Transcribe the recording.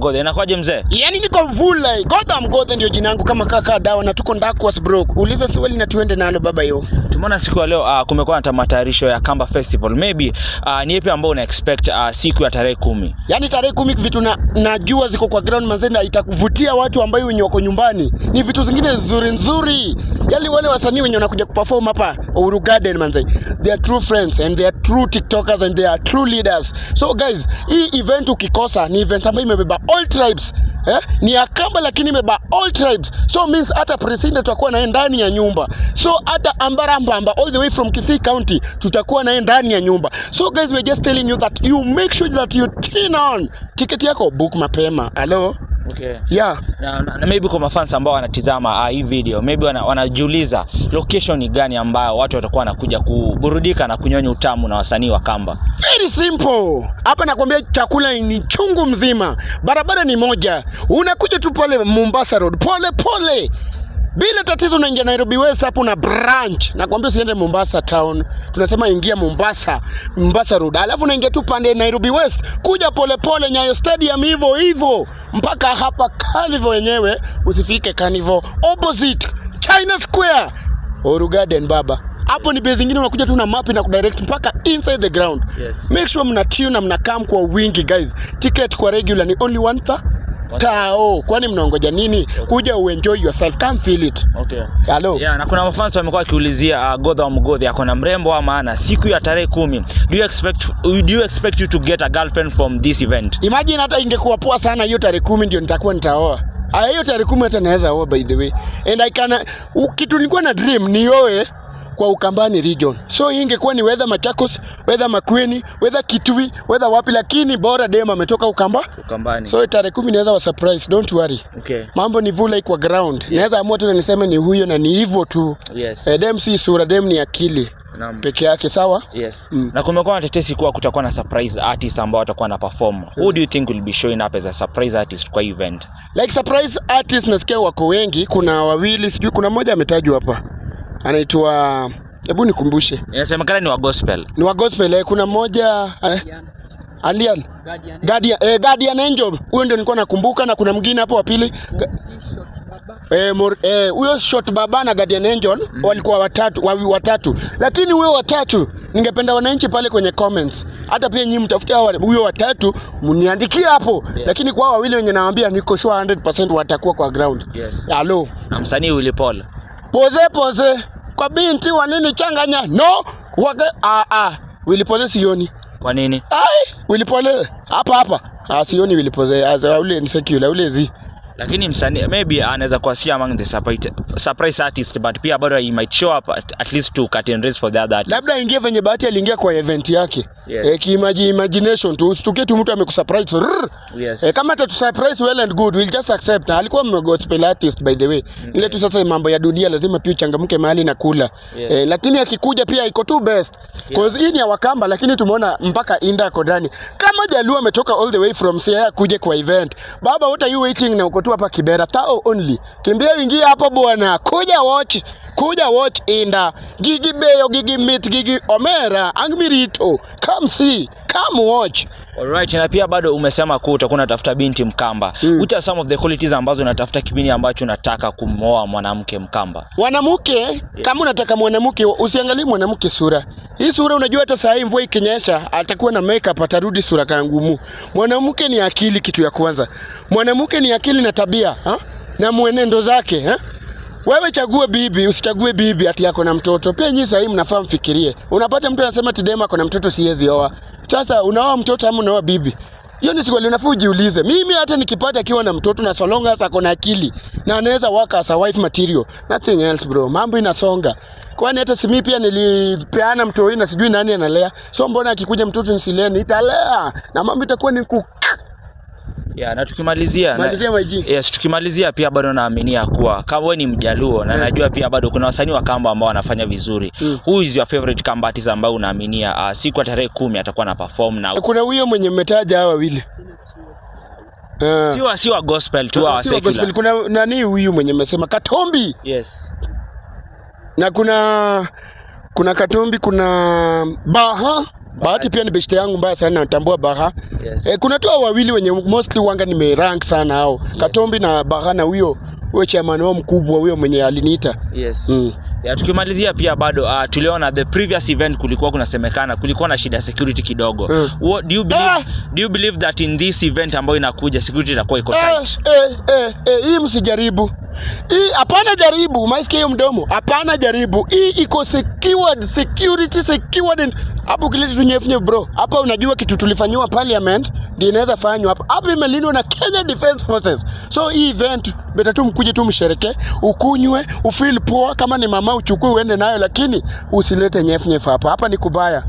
Mgodhe. Inakuaje mzee? Yaani niko vula. Godha Mgodhe ndio jina langu kama kaka dawa na tuko Ndakwas bro. Uliza swali na tuende nalo baba yo. Tumeona siku ya leo kumekuwa na matayarisho ya Kamba Festival. Maybe ni yapi ambao una expect siku ya tarehe 10? Yaani tarehe 10 vitu najua ziko kwa ground manze na itakuvutia watu ambao wenye wako nyumbani. Ni vitu zingine nzuri. Yaani wale wasanii wenye wanakuja kuperform hapa Uhuru Garden manze. They are true friends and they are true TikTokers and they are true leaders. So guys, hii event ukikosa ni event ambayo imebeba all tribes. Ni ya Kamba lakini imebeba all tribes. So means hata president tutakuwa naye ndani ya nyumba. So hata Ambarambamba all the way from Kisii County tutakuwa naye ndani ya nyumba. So guys, we're just telling you that you make sure that you tune on. Ticket yako book mapema. Hello? Okay. Yeah. Na maybe kwa mafans ambao wanatizama hii video, maybe wanajiuliza location ni gani ambayo watu watakuwa wanakuja kuburudika na kunyonya utamu na wasanii wa Kamba. Very simple. Hapa nakwambia chakula ni chungu mzima. Barabara ni moja. Unakuja tu pale Mombasa Road. Pole. Bila tatizo unaingia Nairobi West hapo na branch. Nakwambia usiende Mombasa town. Tunasema ingia Mombasa Road. Alafu unaingia tu pande Nairobi West. Kuja pole Nyayo Stadium hivyo. Mpaka hapa Carnival wenyewe. Usifike Carnival. Opposite China Square. Uhuru Garden baba. Hapo ni base zingine unakuja tu na map na kudirect mpaka inside the ground. Yes. Make sure mna tune na mna come kwa wingi guys. Ticket kwa regular ni only 1 tao. Kwani mnaongoja nini? Okay. Kuja uenjoy yourself, come feel it. Okay. Hello. Yeah, na kuna mafans wamekuwa wakiulizia Godha Mgodhe ako na mrembo ama ana siku ya tarehe 10. Do you expect you to get a girlfriend from this event? Imagine hata ingekuwa poa sana hiyo tarehe 10 ndio nitakuwa nitaoa. Hiyo tarehe 10 hata naweza oa by the way. And I can kitu nilikuwa na dream ni oe kwa Ukambani region. So hii ingekuwa ni whether Machakos, whether Makueni, whether Kitui, whether wapi, lakini bora dem ametoka Ukambani. So tarehe 10 naweza wa surprise, don't worry. Okay. Mambo ni vula kwa ground. Yes. Naweza amua tu niseme ni huyo na ni hivyo tu. Yes. Dem si sura, dem ni akili. Peke yake sawa? Yes. Na kumekuwa na tetesi kuwa kutakuwa na surprise artist ambao watakuwa na perform. Who do you think will be showing up as a surprise artist kwa event? Like surprise artist nasikia wako wengi, kuna wawili, sijui kuna mmoja ametajwa hapa. Anaitwa, hebu nikumbushe. Inasemekana ni wa gospel. Ni wa gospel, kuna mmoja Alian. Guardian Angel. Huyo ndio nilikuwa nakumbuka na kuna mwingine hapo wa pili. Huyo Shot Baba na Guardian Angel walikuwa watatu. Lakini huyo watatu ningependa wananchi pale kwenye comments. Hata pia nyinyi mtafutia huyo watatu mniandikie hapo. Yes. Lakini kwa wawili wenye nawaambia niko sure 100% watakuwa kwa ground. Yes. Hello. Na msanii Willy Paul. Pose. Kwa binti wa nini changanya? No. Willy Paul sioni. Kwa nini? Willy Paul hapa. Sioni Willy Paul. Ule ni secular, ule zi. Lakini msanii maybe anaweza kuwa si among the surprise artist, but pia bado he might show up at least to cut and race for the other artist. Labda ingie venye bahati aliingia kwa event yake. Yes. Imagination tu usituke tu mtu amekusurprise. Yes. Kama atatu surprise well and good, we'll just accept. Alikuwa gospel artist by the way. Okay. Ile tu sasa mambo ya dunia lazima pia changamke mahali na kula. Yes. Lakini akikuja pia iko tu best. Cause hii ni ya Wakamba lakini tumeona mpaka Inda ako ndani. Kama Jaluo ametoka all the way from Siaya kuja kwa event. Baba, what are you waiting na uko tu hapa Kibera tao only. Kimbia ingia hapo bwana. Kuja watch Inda. Gigi Beyo, Gigi Meet, Gigi Omera, Angmirito. Come see, come watch. Alright, na pia bado umesema kuwa utakuwa unatafuta binti Mkamba. What are some of the qualities ambazo unatafuta kipindi ambacho unataka kumooa mwanamke Mkamba? Mwanamke, kama unataka mwanamke usiangalie mwanamke sura. Hii sura unajua hata saa hii mvua ikinyesha atakuwa na makeup atarudi sura kama ngumu. Mwanamke ni akili kitu ya kwanza. Mwanamke ni akili na tabia, na mwenendo zake, Wewe chagua bibi, usichague bibi ati yako na mtoto. Pia nyinyi sasa mnafaa mfikirie. Unapata mtu anasema Tidema ako na mtoto siwezi oa. Sasa unaoa mtoto ama unaoa bibi? Hiyo ni swali unafaa ujiulize. Mimi hata nikipata akiwa na mtoto na so long as ako na akili na anaweza work as a wife material. Nothing else bro. Mambo inasonga. Kwani hata si mimi pia nilipeana mtoto na sijui nani analea. So mbona akikuja mtoto nisilea nitalea na mambo itakuwa ni na tukimalizia tukimalizia pia bado naaminia kuwa kama wewe ni Mjaluo na najua pia bado kuna wasanii wa Kamba ambao wanafanya vizuri. Who is your favorite Kamba artist ambao unaaminia siku ya tarehe 10 atakuwa na perform na? Kuna huyo mwenye mmetaja hawa wawili. Si wa gospel tu wa secular. Kuna nani huyu mwenye mmesema Katombi? Yes. Na kuna Katombi, kuna Bahati pia ni beshte yangu mbaya sana, natambua Baha. Yes. Kuna tu wawili wenye mostly wanga nimerank sana hao. Yes. Katombi na Baha na huyo chairman wao mkubwa huyo mwenye aliniita. Yes. Ya, tukimalizia pia bado tuliona the previous event kulikuwa na shida security kidogo. What do you believe that in this event ambayo inakuja security itakuwa iko tight? Hii msijaribu. Hii hapana jaribu, maisikia hiyo mdomo. Hapana jaribu. Hii iko security secured. Hapo kileti tunyefunye bro. Hapa unajua kitu tulifanywa parliament ndio inaweza fanywa hapa. Hapa imelindwa na Kenya Defence Forces. So hii event beta tu mkuje tu mshereke, ukunywe, ufeel poa, kama ni mama uchukue uende nayo, lakini usilete nyefu hapa. Hapa ni kubaya.